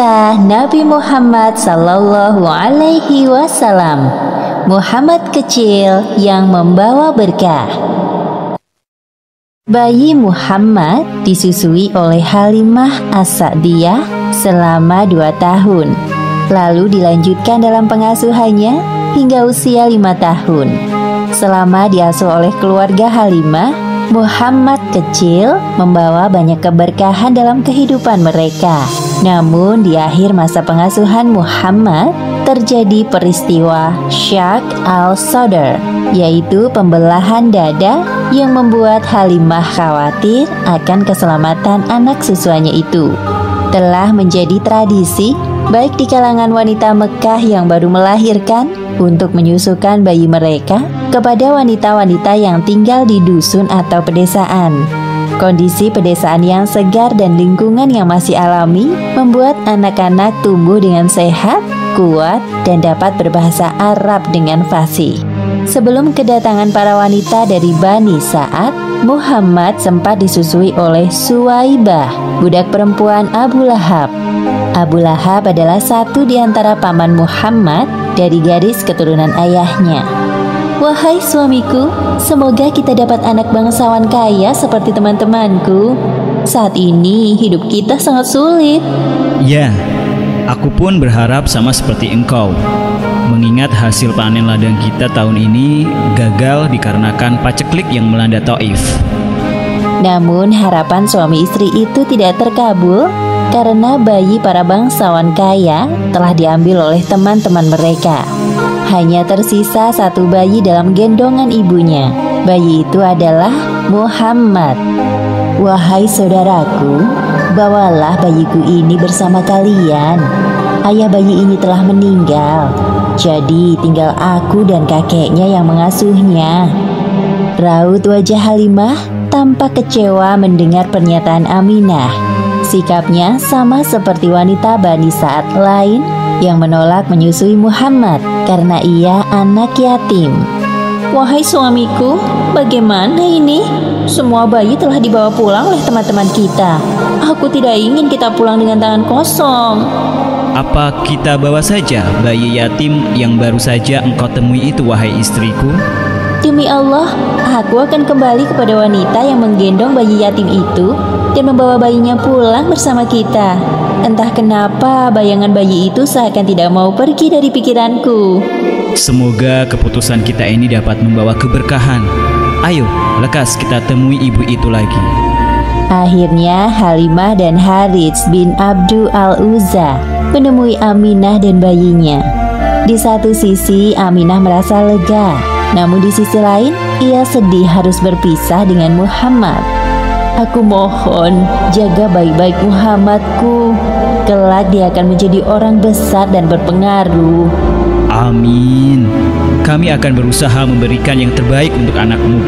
Kisah Nabi Muhammad Sallallahu Alaihi Wasallam, Muhammad kecil yang membawa berkah. Bayi Muhammad disusui oleh Halimah As-Sa'diyah selama 2 tahun, lalu dilanjutkan dalam pengasuhannya hingga usia 5 tahun. Selama diasuh oleh keluarga Halimah, Muhammad kecil membawa banyak keberkahan dalam kehidupan mereka. Namun di akhir masa pengasuhan Muhammad terjadi peristiwa Syaq al-Sadr, yaitu pembelahan dada yang membuat Halimah khawatir akan keselamatan anak susuannya itu. Telah menjadi tradisi baik di kalangan wanita Mekah yang baru melahirkan untuk menyusukan bayi mereka kepada wanita-wanita yang tinggal di dusun atau pedesaan. Kondisi pedesaan yang segar dan lingkungan yang masih alami membuat anak-anak tumbuh dengan sehat, kuat, dan dapat berbahasa Arab dengan fasih. Sebelum kedatangan para wanita dari Bani Sa'ad, Muhammad sempat disusui oleh Suwaibah, budak perempuan Abu Lahab. Abu Lahab adalah satu di antara paman Muhammad dari garis keturunan ayahnya. Wahai suamiku, semoga kita dapat anak bangsawan kaya seperti teman-temanku. Saat ini hidup kita sangat sulit. Ya, aku pun berharap sama seperti engkau. Mengingat hasil panen ladang kita tahun ini gagal dikarenakan paceklik yang melanda Taif. Namun harapan suami istri itu tidak terkabul karena bayi para bangsawan kaya telah diambil oleh teman-teman mereka. Hanya tersisa 1 bayi dalam gendongan ibunya. Bayi itu adalah Muhammad. Wahai saudaraku, bawalah bayiku ini bersama kalian. Ayah bayi ini telah meninggal, jadi tinggal aku dan kakeknya yang mengasuhnya. Raut wajah Halimah tampak kecewa mendengar pernyataan Aminah. Sikapnya sama seperti wanita Bani Sa'ad lain yang menolak menyusui Muhammad karena ia anak yatim. Wahai suamiku, bagaimana ini? Semua bayi telah dibawa pulang oleh teman-teman kita. Aku tidak ingin kita pulang dengan tangan kosong. Apa kita bawa saja bayi yatim yang baru saja engkau temui itu, wahai istriku? Demi Allah, aku akan kembali kepada wanita yang menggendong bayi yatim itu dan membawa bayinya pulang bersama kita. Entah kenapa bayangan bayi itu seakan tidak mau pergi dari pikiranku. Semoga keputusan kita ini dapat membawa keberkahan. Ayo, lekas kita temui ibu itu lagi. Akhirnya Halimah dan Harits bin Abdu al-Uzza menemui Aminah dan bayinya. Di satu sisi Aminah merasa lega, namun di sisi lain ia sedih harus berpisah dengan Muhammad. Aku mohon, jaga baik-baik Muhammadku. Kelak dia akan menjadi orang besar dan berpengaruh. Amin. Kami akan berusaha memberikan yang terbaik untuk anakmu.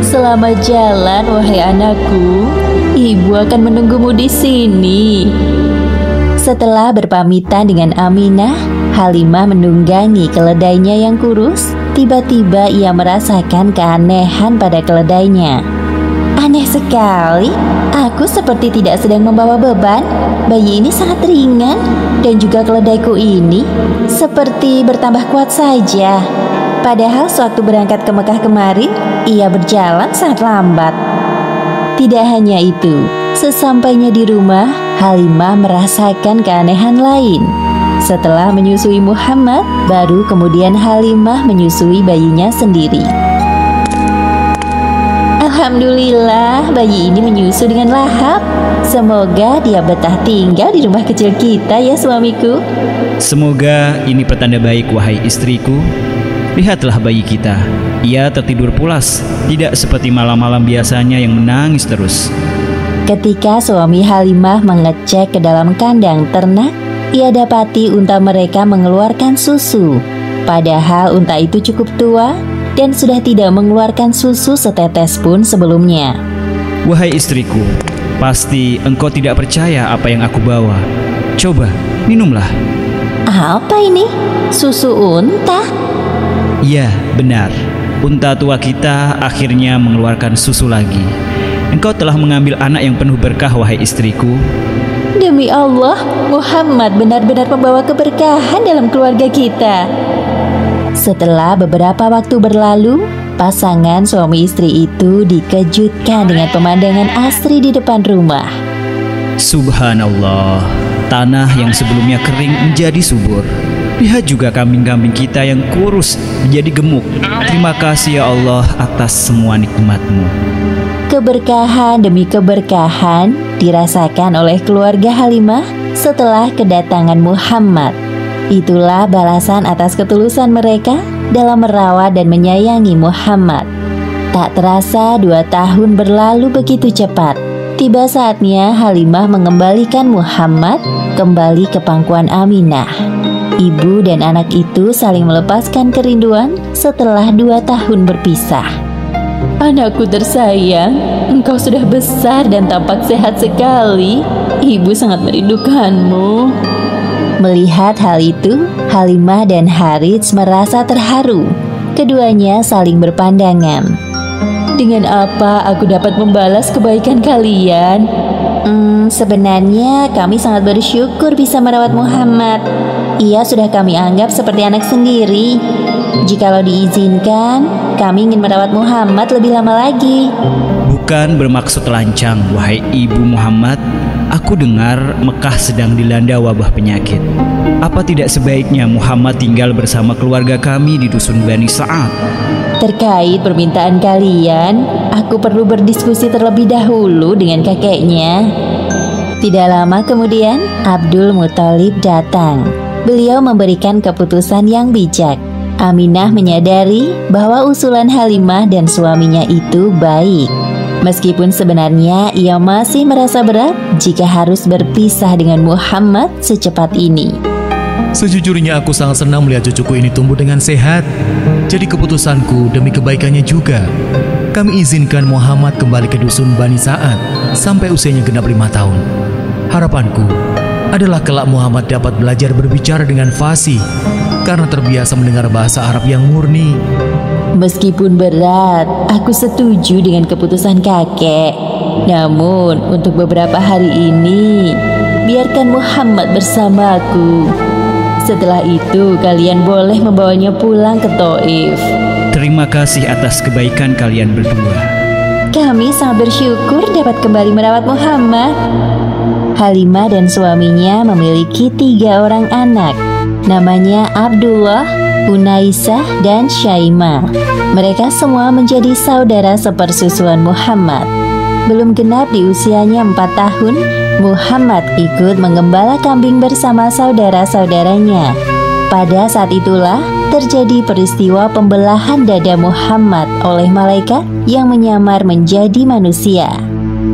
Selamat jalan, wahai anakku. Ibu akan menunggumu di sini. Setelah berpamitan dengan Aminah, Halimah menunggangi keledainya yang kurus. Tiba-tiba ia merasakan keanehan pada keledainya. Aneh sekali, aku seperti tidak sedang membawa beban. Bayi ini sangat ringan, dan juga keledaiku ini seperti bertambah kuat saja. Padahal sewaktu berangkat ke Mekah kemarin, ia berjalan sangat lambat. Tidak hanya itu, sesampainya di rumah, Halimah merasakan keanehan lain. Setelah menyusui Muhammad, baru kemudian Halimah menyusui bayinya sendiri. Alhamdulillah, bayi ini menyusu dengan lahap. Semoga dia betah tinggal di rumah kecil kita ya suamiku. Semoga ini pertanda baik, wahai istriku. Lihatlah bayi kita. Ia tertidur pulas, tidak seperti malam-malam biasanya yang menangis terus. Ketika suami Halimah mengecek ke dalam kandang ternak, ia dapati unta mereka mengeluarkan susu. Padahal unta itu cukup tua dan sudah tidak mengeluarkan susu setetes pun sebelumnya. Wahai istriku, pasti engkau tidak percaya apa yang aku bawa. Coba, minumlah. Apa ini? Susu unta? Ya, benar. Unta tua kita akhirnya mengeluarkan susu lagi. Engkau telah mengambil anak yang penuh berkah, wahai istriku. Demi Allah, Muhammad benar-benar membawa keberkahan dalam keluarga kita. Setelah beberapa waktu berlalu, pasangan suami istri itu dikejutkan dengan pemandangan asri di depan rumah. Subhanallah, tanah yang sebelumnya kering menjadi subur. Lihat juga kambing-kambing kita yang kurus menjadi gemuk. Terima kasih ya Allah atas semua nikmat-Mu. Keberkahan demi keberkahan dirasakan oleh keluarga Halimah setelah kedatangan Muhammad. Itulah balasan atas ketulusan mereka dalam merawat dan menyayangi Muhammad. Tak terasa 2 tahun berlalu begitu cepat. Tiba saatnya Halimah mengembalikan Muhammad kembali ke pangkuan Aminah. Ibu dan anak itu saling melepaskan kerinduan setelah 2 tahun berpisah. Anakku tersayang, engkau sudah besar dan tampak sehat sekali. Ibu sangat merindukanmu. Melihat hal itu, Halimah dan Harits merasa terharu. Keduanya saling berpandangan. Dengan apa aku dapat membalas kebaikan kalian? Sebenarnya kami sangat bersyukur bisa merawat Muhammad. Ia sudah kami anggap seperti anak sendiri. Jikalau diizinkan, kami ingin merawat Muhammad lebih lama lagi. Bukan bermaksud lancang, wahai Ibu Muhammad. Aku dengar Mekah sedang dilanda wabah penyakit. Apa tidak sebaiknya Muhammad tinggal bersama keluarga kami di dusun Bani Sa'ad? Terkait permintaan kalian, aku perlu berdiskusi terlebih dahulu dengan kakeknya. Tidak lama kemudian, Abdul Muthalib datang. Beliau memberikan keputusan yang bijak. Aminah menyadari bahwa usulan Halimah dan suaminya itu baik. Meskipun sebenarnya ia masih merasa berat jika harus berpisah dengan Muhammad secepat ini. Sejujurnya aku sangat senang melihat cucuku ini tumbuh dengan sehat. Jadi keputusanku demi kebaikannya juga. Kami izinkan Muhammad kembali ke dusun Bani Sa'ad sampai usianya genap 5 tahun. Harapanku adalah kelak Muhammad dapat belajar berbicara dengan fasih karena terbiasa mendengar bahasa Arab yang murni. Meskipun berat, aku setuju dengan keputusan kakek. Namun, untuk beberapa hari ini, biarkan Muhammad bersamaku. Setelah itu, kalian boleh membawanya pulang ke Taif. Terima kasih atas kebaikan kalian berdua. Kami sangat bersyukur dapat kembali merawat Muhammad. Halimah dan suaminya memiliki 3 orang anak. Namanya Abdullah, Unaisah, dan Syaimah. Mereka semua menjadi saudara sepersusuan Muhammad. Belum genap di usianya 4 tahun, Muhammad ikut menggembala kambing bersama saudara-saudaranya. Pada saat itulah terjadi peristiwa pembelahan dada Muhammad oleh malaikat yang menyamar menjadi manusia.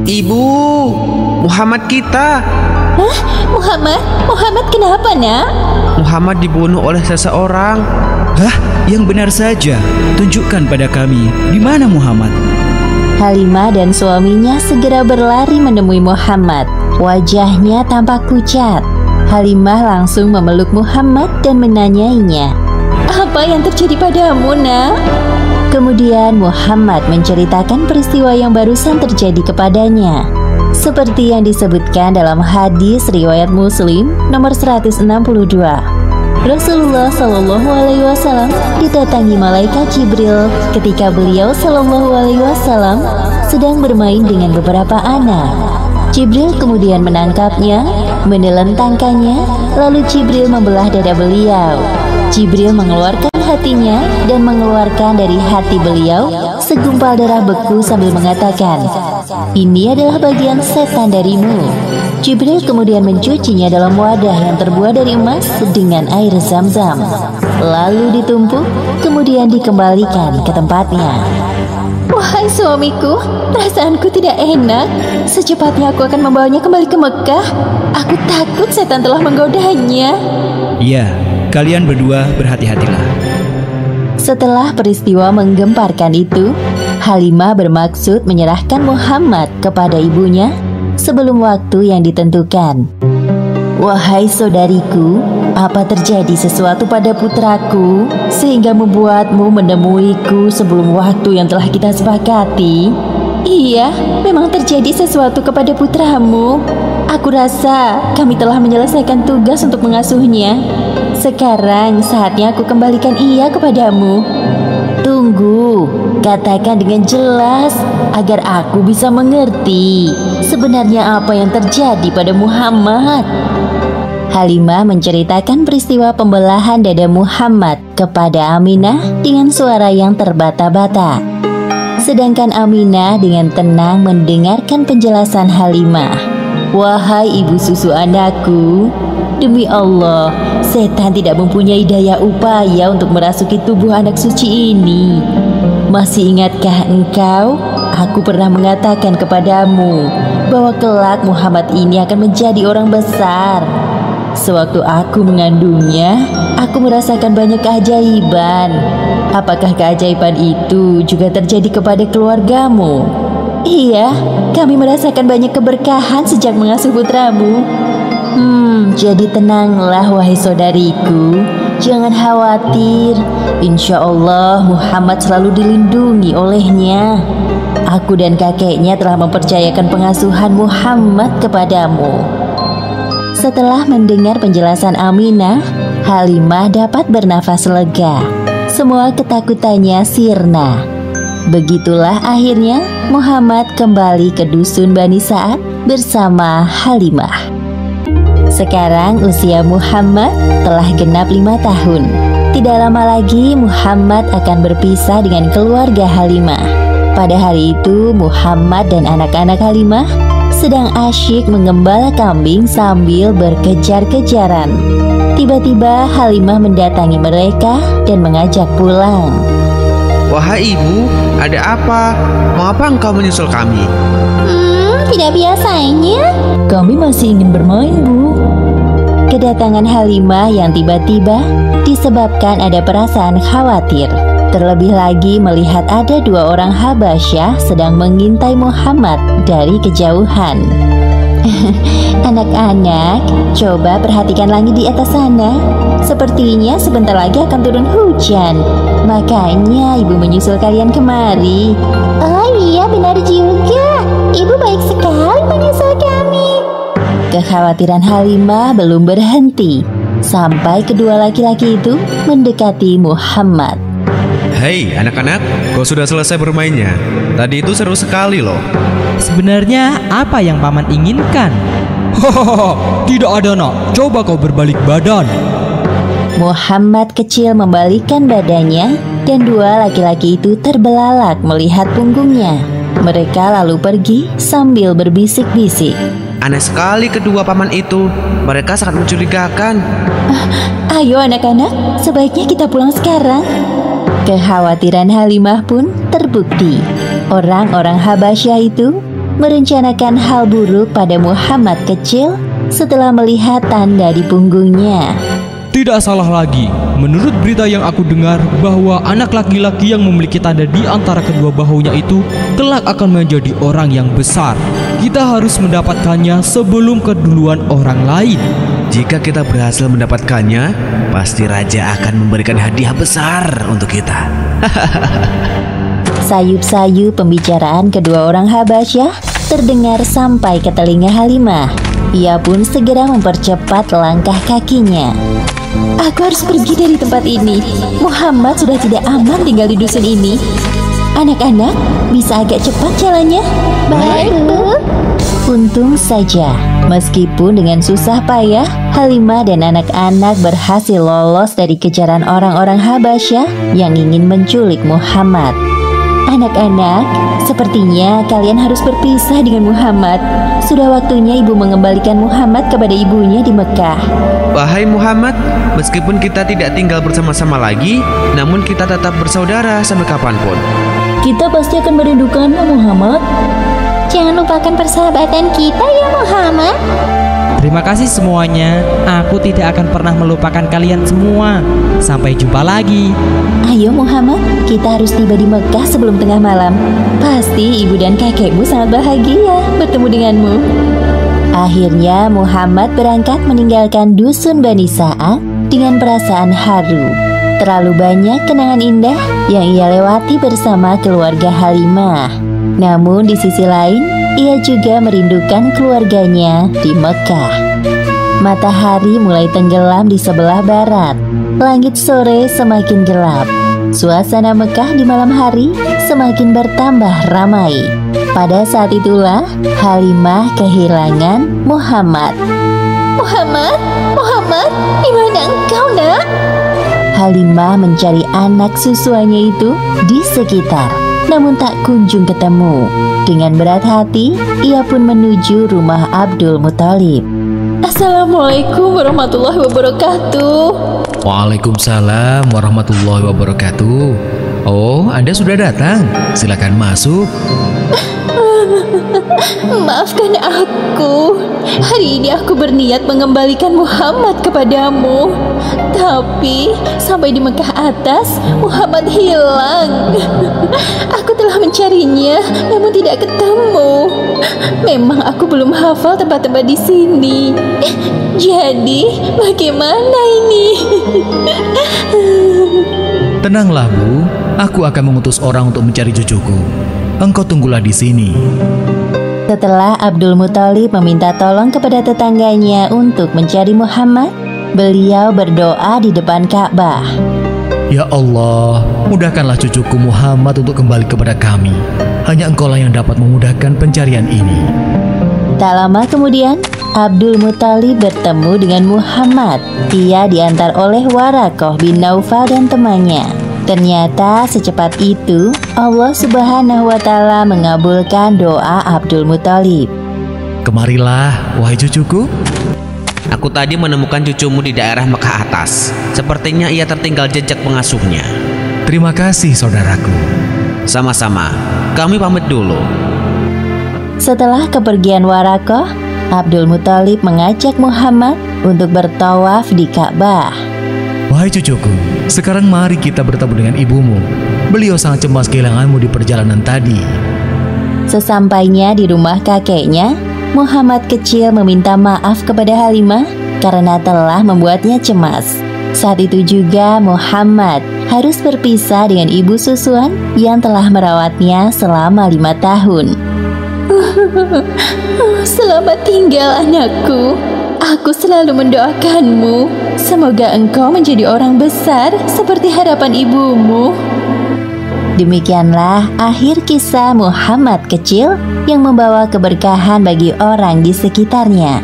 Ibu, Muhammad kita. Hah? Muhammad kenapa, nak? Muhammad dibunuh oleh seseorang. Hah? Yang benar saja. Tunjukkan pada kami, di mana Muhammad? Halimah dan suaminya segera berlari menemui Muhammad. Wajahnya tampak pucat. Halimah langsung memeluk Muhammad dan menanyainya, "Apa yang terjadi padamu, nak?" Kemudian Muhammad menceritakan peristiwa yang barusan terjadi kepadanya. Seperti yang disebutkan dalam hadis riwayat Muslim nomor 162. Rasulullah Shallallahu Alaihi Wasallam didatangi malaikat Jibril ketika beliau Shallallahu Alaihi Wasallam sedang bermain dengan beberapa anak. Jibril kemudian menangkapnya, menelentangkannya, lalu Jibril membelah dada beliau. Jibril mengeluarkan hatinya dan mengeluarkan dari hati beliau segumpal darah beku sambil mengatakan, "Ini adalah bagian setan darimu." Jibril kemudian mencucinya dalam wadah yang terbuat dari emas dengan air zam-zam. Lalu ditumpuk, kemudian dikembalikan ke tempatnya. "Wahai suamiku, perasaanku tidak enak. Secepatnya aku akan membawanya kembali ke Mekah. Aku takut setan telah menggodanya." Iya, kalian berdua berhati-hatilah. Setelah peristiwa menggemparkan itu, Halimah bermaksud menyerahkan Muhammad kepada ibunya sebelum waktu yang ditentukan. "Wahai saudariku, apa terjadi sesuatu pada putraku sehingga membuatmu menemuiku sebelum waktu yang telah kita sepakati?" "Iya, memang terjadi sesuatu kepada putramu. aku rasa kami telah menyelesaikan tugas untuk mengasuhnya. Sekarang saatnya aku kembalikan ia kepadamu. Tunggu, katakan dengan jelas agar aku bisa mengerti sebenarnya apa yang terjadi pada Muhammad. Halimah menceritakan peristiwa pembelahan dada Muhammad kepada Aminah dengan suara yang terbata-bata. Sedangkan Aminah dengan tenang mendengarkan penjelasan Halimah. Wahai ibu susu anakku, demi Allah, setan tidak mempunyai daya upaya untuk merasuki tubuh anak suci ini. Masih ingatkah engkau? Aku pernah mengatakan kepadamu bahwa kelak Muhammad ini akan menjadi orang besar. Sewaktu aku mengandungnya, aku merasakan banyak keajaiban. Apakah keajaiban itu juga terjadi kepada keluargamu? Iya, kami merasakan banyak keberkahan sejak mengasuh putramu. Jadi tenanglah wahai saudariku, jangan khawatir. Insya Allah Muhammad selalu dilindungi olehnya. Aku dan kakeknya telah mempercayakan pengasuhan Muhammad kepadamu. Setelah mendengar penjelasan Aminah, Halimah dapat bernafas lega. Semua ketakutannya sirna. Begitulah akhirnya Muhammad kembali ke dusun Bani Sa'ad bersama Halimah. Sekarang usia Muhammad telah genap 5 tahun. Tidak lama lagi Muhammad akan berpisah dengan keluarga Halimah. Pada hari itu Muhammad dan anak-anak Halimah sedang asyik mengembala kambing sambil berkejar-kejaran. Tiba-tiba Halimah mendatangi mereka dan mengajak pulang. Wahai ibu, ada apa? Mengapa engkau menyusul kami? Tidak biasanya. Kami masih ingin bermain, Bu. Kedatangan Halimah yang tiba-tiba disebabkan ada perasaan khawatir. Terlebih lagi melihat ada 2 orang Habasyah sedang mengintai Muhammad dari kejauhan. Anak-anak, coba perhatikan langit di atas sana. Sepertinya sebentar lagi akan turun hujan. Makanya ibu menyusul kalian kemari. Oh iya, benar juga. Ibu baik sekali menyusul kami. Kekhawatiran Halimah belum berhenti sampai kedua laki-laki itu mendekati Muhammad. Hei anak-anak, kau sudah selesai bermainnya? Tadi itu seru sekali loh. Sebenarnya apa yang paman inginkan? Hahaha, tidak ada nak. Coba kau berbalik badan. Muhammad kecil membalikkan badannya dan 2 laki-laki itu terbelalak melihat punggungnya. Mereka lalu pergi sambil berbisik-bisik. Aneh sekali kedua paman itu. Mereka sangat mencurigakan. Ayo anak-anak, sebaiknya kita pulang sekarang. Kekhawatiran Halimah pun terbukti. Orang-orang Habasyah itu merencanakan hal buruk pada Muhammad kecil setelah melihat tanda di punggungnya. Tidak salah lagi. Menurut berita yang aku dengar bahwa anak laki-laki yang memiliki tanda di antara kedua bahunya itu kelak akan menjadi orang yang besar. Kita harus mendapatkannya sebelum keduluan orang lain. Jika kita berhasil mendapatkannya, pasti raja akan memberikan hadiah besar untuk kita. Sayup-sayup pembicaraan kedua orang Habasyah terdengar sampai ke telinga Halimah. Ia pun segera mempercepat langkah kakinya. Aku harus pergi dari tempat ini. Muhammad sudah tidak aman tinggal di dusun ini. Anak-anak, bisa agak cepat jalannya? Baik, Bu. Untung saja, meskipun dengan susah payah, Halimah dan anak-anak berhasil lolos dari kejaran orang-orang Habasyah yang ingin menculik Muhammad. Anak-anak, sepertinya kalian harus berpisah dengan Muhammad. Sudah waktunya ibu mengembalikan Muhammad kepada ibunya di Mekah. Wahai Muhammad, meskipun kita tidak tinggal bersama-sama lagi, namun kita tetap bersaudara sampai kapanpun. Kita pasti akan merindukanmu, Muhammad. Jangan lupakan persahabatan kita ya, Muhammad. Terima kasih semuanya. Aku tidak akan pernah melupakan kalian semua. Sampai jumpa lagi. Ayo Muhammad, kita harus tiba di Mekah sebelum tengah malam. Pasti ibu dan kakekmu sangat bahagia bertemu denganmu. Akhirnya Muhammad berangkat meninggalkan dusun Bani Sa'ad dengan perasaan haru. Terlalu banyak kenangan indah yang ia lewati bersama keluarga Halimah. Namun di sisi lain, ia juga merindukan keluarganya di Mekah. Matahari mulai tenggelam di sebelah barat. Langit sore semakin gelap. Suasana Mekah di malam hari semakin bertambah ramai. Pada saat itulah Halimah kehilangan Muhammad. Muhammad, Muhammad, di mana engkau, nak? Halimah mencari anak susuannya itu di sekitar, namun tak kunjung ketemu. Dengan berat hati, ia pun menuju rumah Abdul Muthalib. Assalamualaikum warahmatullahi wabarakatuh. Waalaikumsalam warahmatullahi wabarakatuh. Oh, Anda sudah datang. Silakan masuk. Maafkan aku. Hari ini aku berniat mengembalikan Muhammad kepadamu. Tapi sampai di Mekah atas, Muhammad hilang. Aku telah mencarinya, namun tidak ketemu. Memang aku belum hafal tempat-tempat di sini. Jadi, bagaimana ini? Tenanglah, Bu. Aku akan mengutus orang untuk mencari cucuku. Engkau tunggulah di sini. Setelah Abdul Muthalib meminta tolong kepada tetangganya untuk mencari Muhammad, beliau berdoa di depan Ka'bah. Ya Allah, mudahkanlah cucuku Muhammad untuk kembali kepada kami. Hanya Engkaulah yang dapat memudahkan pencarian ini. Tak lama kemudian, Abdul Muthalib bertemu dengan Muhammad. Ia diantar oleh Waraqah bin Naufal dan temannya. Ternyata secepat itu Allah Subhanahu wa Ta'ala mengabulkan doa Abdul Muthalib. Kemarilah, wahai cucuku. Aku tadi menemukan cucumu di daerah Mekah atas. Sepertinya ia tertinggal jejak pengasuhnya. Terima kasih, saudaraku. Sama-sama. Kami pamit dulu. Setelah kepergian Waraqah, Abdul Muthalib mengajak Muhammad untuk bertawaf di Ka'bah. Wahai cucuku, sekarang mari kita bertemu dengan ibumu. Beliau sangat cemas kehilanganmu di perjalanan tadi. Sesampainya di rumah kakeknya, Muhammad kecil meminta maaf kepada Halimah karena telah membuatnya cemas. Saat itu juga Muhammad harus berpisah dengan ibu susuan yang telah merawatnya selama 5 tahun. Selamat tinggal anakku. Aku selalu mendoakanmu. Semoga engkau menjadi orang besar seperti harapan ibumu. Demikianlah akhir kisah Muhammad kecil yang membawa keberkahan bagi orang di sekitarnya.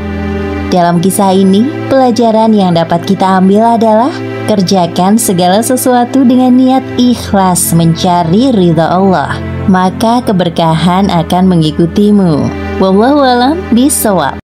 Dalam kisah ini, pelajaran yang dapat kita ambil adalah kerjakan segala sesuatu dengan niat ikhlas mencari ridha Allah, maka keberkahan akan mengikutimu. Wallahu a'lam bishawab.